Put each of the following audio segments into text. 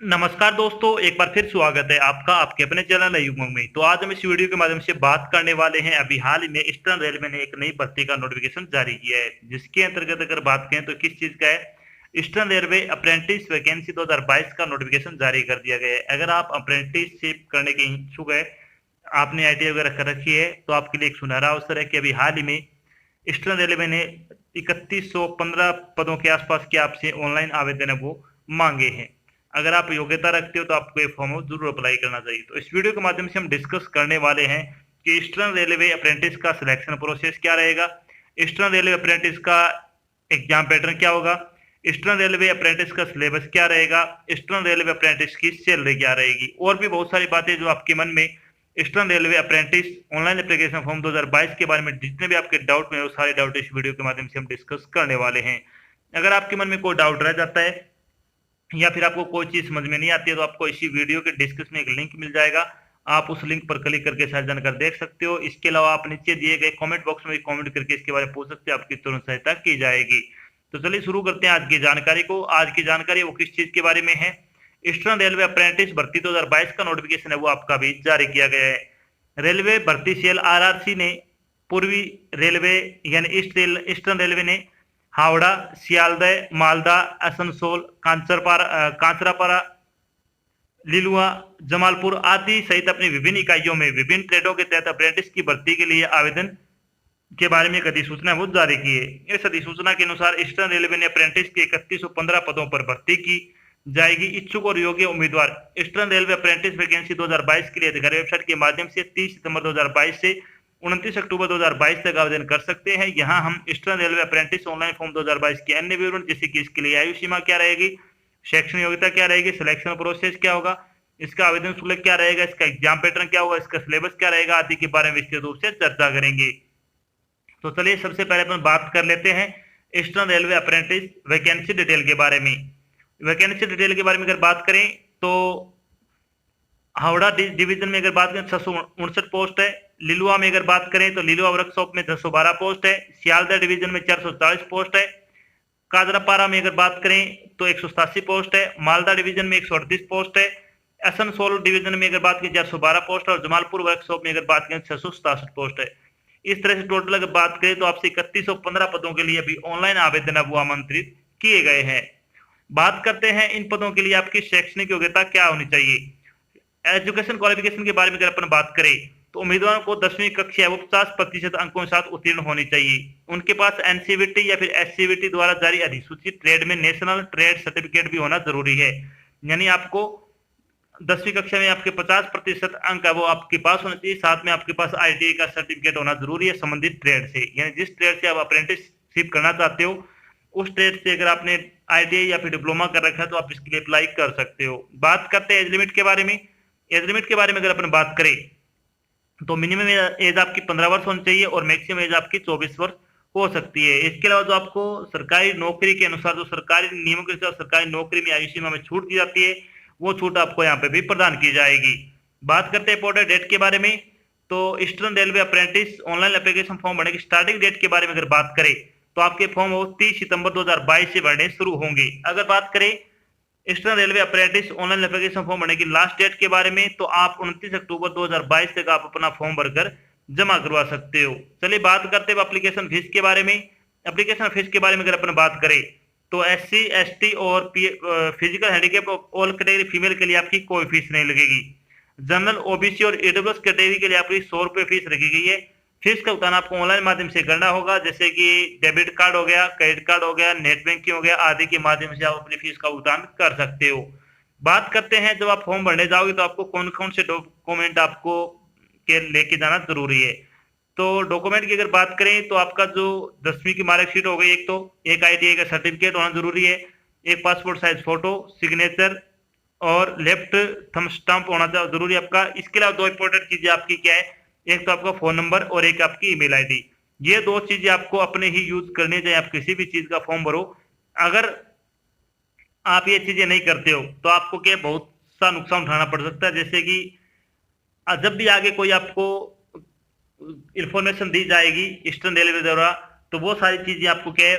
नमस्कार दोस्तों, एक बार फिर स्वागत है आपका आपके अपने चैनल युग्म में। तो आज हम इस वीडियो के माध्यम से बात करने वाले हैं। अभी हाल ही में ईस्टर्न रेलवे ने एक नई भर्ती का नोटिफिकेशन जारी किया है, जिसके अंतर्गत अगर बात करें तो किस चीज का है। ईस्टर्न रेलवे अप्रेंटिस वैकेंसी 2022 का नोटिफिकेशन जारी कर दिया गया है। अगर आप अप्रेंटिसशिप करने के इच्छुक है, आपने आईटीआई वगैरह कर रखी है, तो आपके लिए एक सुनहरा अवसर है कि अभी हाल ही में ईस्टर्न रेलवे ने 3115 पदों के आसपास के आपसे ऑनलाइन आवेदन है वो मांगे हैं। अगर आप योग्यता रखते हो तो आपको ये फॉर्म जरूर अप्लाई करना चाहिए। तो इस वीडियो के माध्यम से हम डिस्कस करने वाले हैं कि ईस्टर्न रेलवे अप्रेंटिस का सिलेक्शन प्रोसेस क्या रहेगा, ईस्टर्न रेलवे अप्रेंटिस का एग्जाम पैटर्न क्या होगा, ईस्टर्न रेलवे अप्रेंटिस का सिलेबस क्या रहेगा, ईस्टर्न रेलवे अप्रेंटिस की सैलरी क्या रहेगी, और भी बहुत सारी बातें जो आपके मन में eastern railway apprentice online application form 2022 के बारे में जितने भी आपके डाउट में वो सारे डाउट इस वीडियो के माध्यम से हम डिस्कस करने वाले हैं। अगर आपके मन में कोई डाउट रह जाता है या फिर आपको कोई चीज समझ में नहीं आती है, तो आपको इसी वीडियो के डिस्क्रिप्शन में एक लिंक मिल जाएगा, आप उस लिंक पर क्लिक करके सारी जानकारी देख सकते हो। इसके अलावा आप नीचे दिए गए कमेंट बॉक्स में कमेंट करके इसके बारे में पूछ सकते हो, आपकी तुरंत सहायता की जाएगी। तो चलिए शुरू करते हैं आज की जानकारी को। आज की जानकारी वो किस चीज के बारे में है, ईस्टर्न रेलवे अप्रेंटिस भर्ती 2022 का नोटिफिकेशन है वो आपका भी जारी किया गया है। रेलवे भर्ती सेल आरआरसी ने पूर्वी रेलवे यानी ईस्टर्न रेलवे ने हावड़ा, सियालदह, मालदा, आसनसोल, कांचरापारा, लिलुआ, जमालपुर आदि सहित अपनी विभिन्न इकाइयों में विभिन्न ट्रेडों के तहत अप्रेंटिस की भर्ती के लिए आवेदन के बारे में एक अधिसूचना वो जारी की है। इस अधिसूचना के अनुसार ईस्टर्न रेलवे ने अप्रेंटिस के 3115 पदों पर भर्ती की जाएगी। इच्छुक और योग्य उम्मीदवार ईस्टर्न रेलवे अप्रेंटिस वैकेंसी 2022 के लिए अधिकारी वेबसाइट के माध्यम से 30 सितंबर 2022 से 29 अक्टूबर 2022 तक आवेदन कर सकते हैं। यहाँ हम eastern railway apprentice online form 2022 के अन्य विवरण, जैसे कि इसके लिए आयु सीमा क्या रहेगी, शैक्षणिक योग्यता क्या रहेगी, सिलेक्शन प्रोसेस क्या होगा, इसका आवेदन शुल्क क्या रहेगा, इसका एग्जाम पैटर्न क्या होगा, इसका सिलेबस क्या रहेगा आदि के बारे में विस्तृत रूप से चर्चा करेंगे। तो चलिए सबसे पहले अपन बात कर लेते हैं eastern railway apprentice vacancy detail के बारे में। वैकेंसी डिटेल के बारे में अगर बात करें तो हावड़ा डिवीजन में अगर बात करें 659 पोस्ट है, लिलुआ में अगर बात करें तो लिलुआ वर्कशॉप में 612 पोस्ट है, सियालदह डिवीजन में 440 पोस्ट है, काजरापारा में अगर बात करें तो 187 पोस्ट है, मालदा डिवीजन में 138 पोस्ट है, आसनसोल डिवीजन में अगर बात करें 412 पोस्ट है, और जमालपुर वर्कशॉप में अगर बात करें 667 पोस्ट है। इस तरह से टोटल अगर बात करें तो आपसे 3115 पदों के लिए अभी ऑनलाइन आवेदन अब आमंत्रित किए गए हैं। बात करते हैं इन पदों के लिए आपकी शैक्षणिक योग्यता क्या होनी चाहिए। एजुकेशन क्वालिफिकेशन के बारे में अगर अपन बात करें तो उम्मीदवारों को 10वीं कक्षा वो 50% अंकों के साथ उत्तीर्ण होनी चाहिए। उनके पास एनसीवीटी या फिर एससीवीटी द्वारा जारी अधिसूचित ट्रेड में नेशनल ट्रेड सर्टिफिकेट भी होना जरूरी है। यानी आपको 10वीं कक्षा में आपके 50% अंक है वो आपके पास होना चाहिए, साथ में आपके पास आईटीआई का सर्टिफिकेट होना जरूरी है संबंधित ट्रेड से। यानी जिस ट्रेड से आप अप्रेंटिसशिप करना चाहते हो उस ट्रेड से अगर आपने आईटीआई या फिर डिप्लोमा कर रखा है तो आप इसके लिए अप्लाई कर सकते हो। बात करते हैं एज लिमिट के बारे में। एज लिमिट के बारे में अगर अपन बात करें तो मिनिमम एज आपकी 15 वर्ष होनी चाहिए और मैक्सिमम एज आपकी 24 वर्ष हो सकती है। इसके अलावा जो आपको सरकारी नौकरी के अनुसार, जो सरकारी नियमों के अनुसार सरकारी नौकरी में आयु सीमा में छूट दी जाती है, वो छूट आपको यहाँ पे भी प्रदान की जाएगी। बात करते हैं इंपॉर्टेंट डेट के बारे में। तो eastern railway apprentice online application form भरने की स्टार्टिंग डेट के बारे में अगर बात करें तो आपके फॉर्म 30 सितंबर 2022 से भरने शुरू होंगे। अगर बात करें eastern railway apprentice online application form भरने की लास्ट डेट के बारे में तो आप 29 अक्टूबर 2022 तक आप अपना फॉर्म भरकर जमा करवा सकते हो। चलिए बात करते हैं एप्लीकेशन फीस के बारे में। एप्लीकेशन फीस के बारे में अगर अपन बात करें तो एससी, एसटी और physical handicap all category female के लिए आपकी कोई फीस नहीं लगेगी। जनरल, ओबीसी और ईडब्ल्यूएस कैटेगरी के लिए आपकी 100 रुपये फीस रखी गई है। फीस का भुगतान आपको ऑनलाइन माध्यम से करना होगा, जैसे कि डेबिट कार्ड हो गया, क्रेडिट कार्ड हो गया, नेट बैंकिंग हो गया आदि के माध्यम से आप अपनी फीस का भुगतान कर सकते हो। बात करते हैं जब आप फॉर्म भरने जाओगे तो आपको कौन कौन से डॉक्यूमेंट आपको के लेके जाना जरूरी है। तो डॉक्यूमेंट की अगर बात करें तो आपका जो 10वीं की मार्कशीट हो गई, एक आईटीआई का सर्टिफिकेट होना जरूरी है, एक पासपोर्ट साइज फोटो, सिग्नेचर और लेफ्ट थंब स्टैंप होना जरूरी है आपका। इसके अलावा 2 इंपॉर्टेंट चीजें आपकी क्या है, एक तो आपका फोन नंबर और एक आपकी ईमेल आईडी। ये 2 चीजें आपको अपने ही यूज करनी चाहिए। आप किसी भी चीज का फॉर्म भरो, अगर आप ये चीजें नहीं करते हो तो आपको क्या बहुत सा नुकसान उठाना पड़ सकता है। जैसे कि जब भी आगे कोई आपको इंफॉर्मेशन दी जाएगी ईस्टर्न रेलवे द्वारा तो वो सारी चीजें आपको क्या है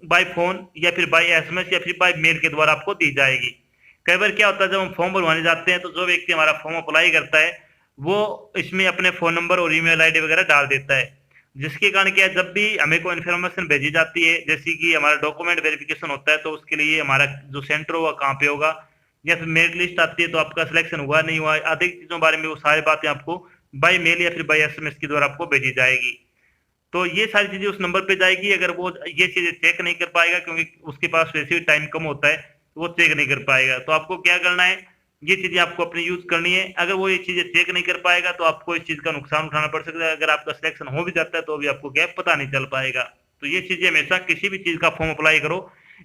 बाय फोन या फिर बाय एसएमएस या फिर बाय मेल के द्वारा आपको दी जाएगी। कई बार क्या होता है जब हम फॉर्म भरवाने जाते हैं तो जो व्यक्ति हमारा फॉर्म अप्लाई करता है वो इसमें अपने फ़ोन नंबर और ईमेल आईडी वगैरह डाल देता है। जिसके कारण क्या है जब भी हमें कोई इन्फॉर्मेशन भेजी जाती है जैसे कि हमारा डॉक्यूमेंट वेरिफिकेशन होता है तो उसके लिए हमारा जो सेंटर होगा कहाँ पे होगा या फिर मेरिट लिस्ट आती है तो आपका सिलेक्शन हुआ नहीं हुआ, अधिक चीज़ों के बारे में वो सारी बातें आपको बाय मेल या फिर बाय एसएमएस के द्वारा आपको भेजी जाएगी। तो ये सारी चीज़ें उस नंबर पे जाएगी, अगर वो ये चीज़ें चेक नहीं कर पाएगा क्योंकि उसके पास वैसे भी टाइम कम होता है, वो चेक नहीं कर पाएगा। तो आपको क्या करना है, ये चीज़ें आपको अपनी यूज़ करनी है। अगर वो ये चीज़ें चेक नहीं कर पाएगा तो आपको इस चीज़ का नुकसान उठाना पड़ सकता है। अगर आपका सिलेक्शन हो भी जाता है तो भी आपको क्या है पता नहीं चल पाएगा। तो ये चीज़ें हमेशा किसी भी चीज़ का फॉर्म अप्लाई करो,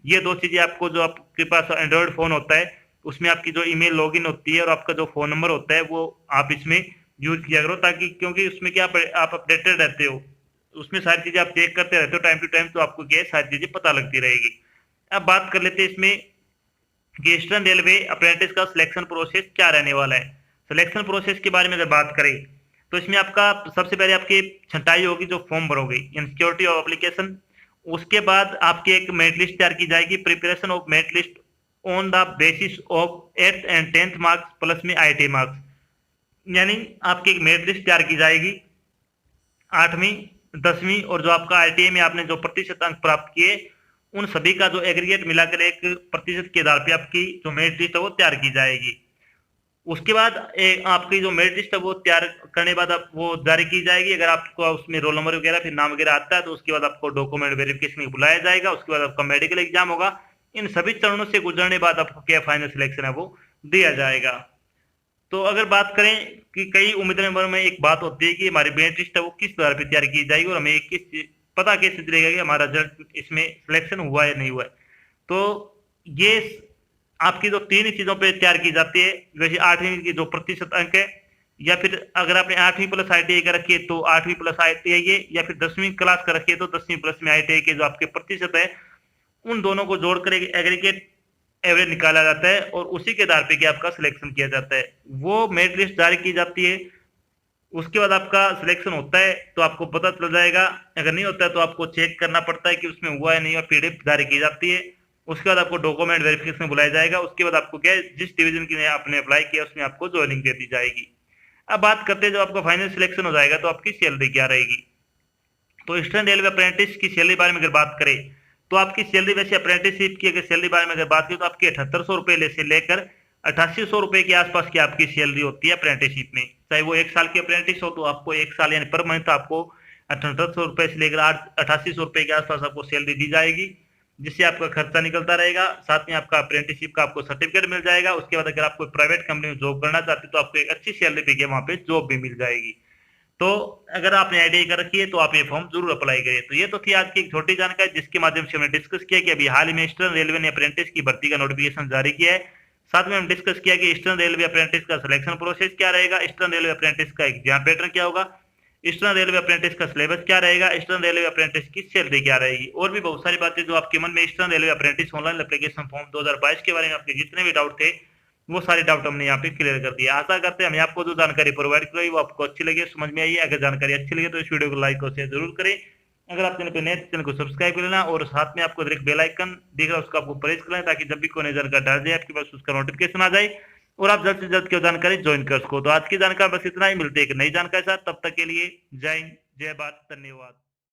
ये 2 चीज़ें आपको जो आपके पास एंड्रॉइड फ़ोन होता है, उसमें आपकी जो ईमेल लॉगिन होती है और आपका जो फ़ोन नंबर होता है वो आप इसमें यूज़ किया करो ताकि क्योंकि उसमें क्या आप अपडेटेड रहते हो। उसमें सारी चीज़ें आप चेक करते रहते हो टाइम टू टाइम तो आपको क्या है सारी चीज़ें पता लगती रहेगी। अब बात कर लेते हैं इसमें कि ईस्टर्न रेलवे अप्रेंटिस का सिलेक्शन प्रोसेस क्या रहने वाला है। सिलेक्शन प्रोसेस के बारे में अगर बात करें तो इसमें आपका सबसे पहले आपकी छँटाई होगी जो फॉर्म भरोगे इन सिक्योरिटी ऑफ एप्लीकेशन। उसके बाद आपकी एक मेरिट लिस्ट तैयार की जाएगी, preparation of merit list on the basis of 8th and 10th marks plus में आईटी मार्क्स। यानी आपकी एक मेरिट लिस्ट तैयार की जाएगी 8वीं 10वीं और जो आपका आईटीआई में आपने जो प्रतिशत अंक प्राप्त किए उन सभी का जो एग्रीगेट मिलाकर एक प्रतिशत के आधार पे आपकी जो मेरिट लिस्ट है वो तैयार की जाएगी। उसके बाद आपकी जो मेरिट लिस्ट है वो तैयार करने के बाद आप वो जारी की जाएगी। अगर आपको उसमें रोल नंबर वगैरह फिर नाम वगैरह आता है तो उसके बाद आपको डॉक्यूमेंट वेरिफिकेशन में बुलाया जाएगा। उसके बाद आपका मेडिकल एग्जाम होगा। इन सभी चरणों से गुजरने के बाद आपको क्या फाइनल सिलेक्शन है वो दिया जाएगा। तो अगर बात करें कि कई उम्मीदवारों में एक बात होती है कि हमारी मेरिट लिस्ट है वो किस आधार पे तैयार की जाएगी और हमें किस पता कैसे चलेगा कि हमारा रिजल्ट इसमें सिलेक्शन हुआ है नहीं हुआ है। तो ये आपकी जो 3 चीज़ों पे तैयार की जाती है, जैसे 8वीं की जो प्रतिशत अंक है या फिर अगर आपने 8वीं प्लस आईटीआई का रखी है तो 8वीं प्लस आईटीआई है या फिर 10वीं क्लास का रखी है तो 10वीं प्लस में आईटीआई के जो आपके प्रतिशत है उन दोनों को जोड़कर एक एग्रीगेट एवरेज निकाला जाता है और उसी के आधार पे कि आपका सिलेक्शन किया जाता है। वो मेरिट लिस्ट जारी की जाती है। उसके बाद आपका सिलेक्शन होता है तो आपको पता चल जाएगा, अगर नहीं होता है तो आपको चेक करना पड़ता है कि उसमें हुआ है नहीं हुआ, पीडीएफ जारी की जाती है। उसके बाद आपको डॉक्यूमेंट वेरिफिकेशन में बुलाया जाएगा। उसके बाद आपको क्या है जिस डिवीजन के लिए आपने अप्लाई किया उसमें आपको ज्वाइनिंग दे दी जाएगी। अब बात करते हैं जब आपका फाइनल सिलेक्शन हो जाएगा तो आपकी सैलरी क्या रहेगी। तो ईस्टर्न रेलवे अप्रेंटिस की सैलरी बारे में अगर बात करें तो आपकी सैलरी वैसे अप्रेंटिसशिप की अगर सैलरी बारे में अगर बात करें तो आपकी 7800 रुपए से लेकर 8800 रुपए के आसपास की आपकी सैलरी होती है अप्रेंटिसशिप में। चाहे वो 1 साल की अप्रेंटिस हो तो आपको 1 साल यानी पर मंथ आपको 7800 रुपए से लेकर 8800 रुपए के आसपास आपको सैलरी दी जाएगी, जिससे आपका खर्चा निकलता रहेगा। साथ में आपका अप्रेंटिसशिप का आपको सर्टिफिकेट मिल जाएगा। उसके बाद अगर आप कोई प्राइवेट कंपनी में जॉब करना चाहते हो तो आपको एक अच्छी सैलरी पे वहाँ पे जॉब भी मिल जाएगी। तो अगर आपने आईटीआई कर रखी है तो आप ये फॉर्म जरूर अप्लाई करें। तो ये तो थी आज की एक छोटी जानकारी जिसके माध्यम से हमने डिस्कस किया कि अभी हाल ही में ईस्टर्न रेलवे ने अप्रेंटिस की भर्ती का नोटिफिकेशन जारी किया है। साथ में हम डिस्कस किया कि ईस्टर्न रेलवे अप्रेंटिस का सिलेक्शन प्रोसेस क्या रहेगा, ईस्टर्न रेलवे अप्रेंटिस का एग्जाम पैटर्न क्या होगा, ईस्टर्न रेलवे अप्रेंटिस का सिलेबस क्या रहेगा, ईस्टर्न रेलवे अप्रेंटिस की सैलरी क्या रहेगी और भी बहुत सारी बातें जो आपके मन में eastern railway apprentice online application form 2022 के बारे में आपके जितने भी डाउट थे वो सारे डाउट हमने यहाँ पे क्लियर कर दिया। आशा करते हैं हमें आपको जो जानकारी प्रोवाइड कराई वो आपको अच्छी लगी, समझ में आई है। अगर जानकारी अच्छी लगे तो इस वीडियो को लाइक और शेयर जरूर करें। अगर आप चैनल पे नए चैनल को सब्सक्राइब कर लेना और साथ में आपको डायरेक्ट बेल आइकन दिख रहा है उसको आपको प्रेस कर लें ताकि जब भी कोई नई जानकारी डाल जाए आपके पास उसका नोटिफिकेशन आ जाए और आप जल्द से जल्द की जानकारी ज्वाइन कर सको। तो आज की जानकारी बस इतना ही, मिलते एक नई जानकारी साथ, तब तक के लिए जय हिंद, जय भारत, धन्यवाद।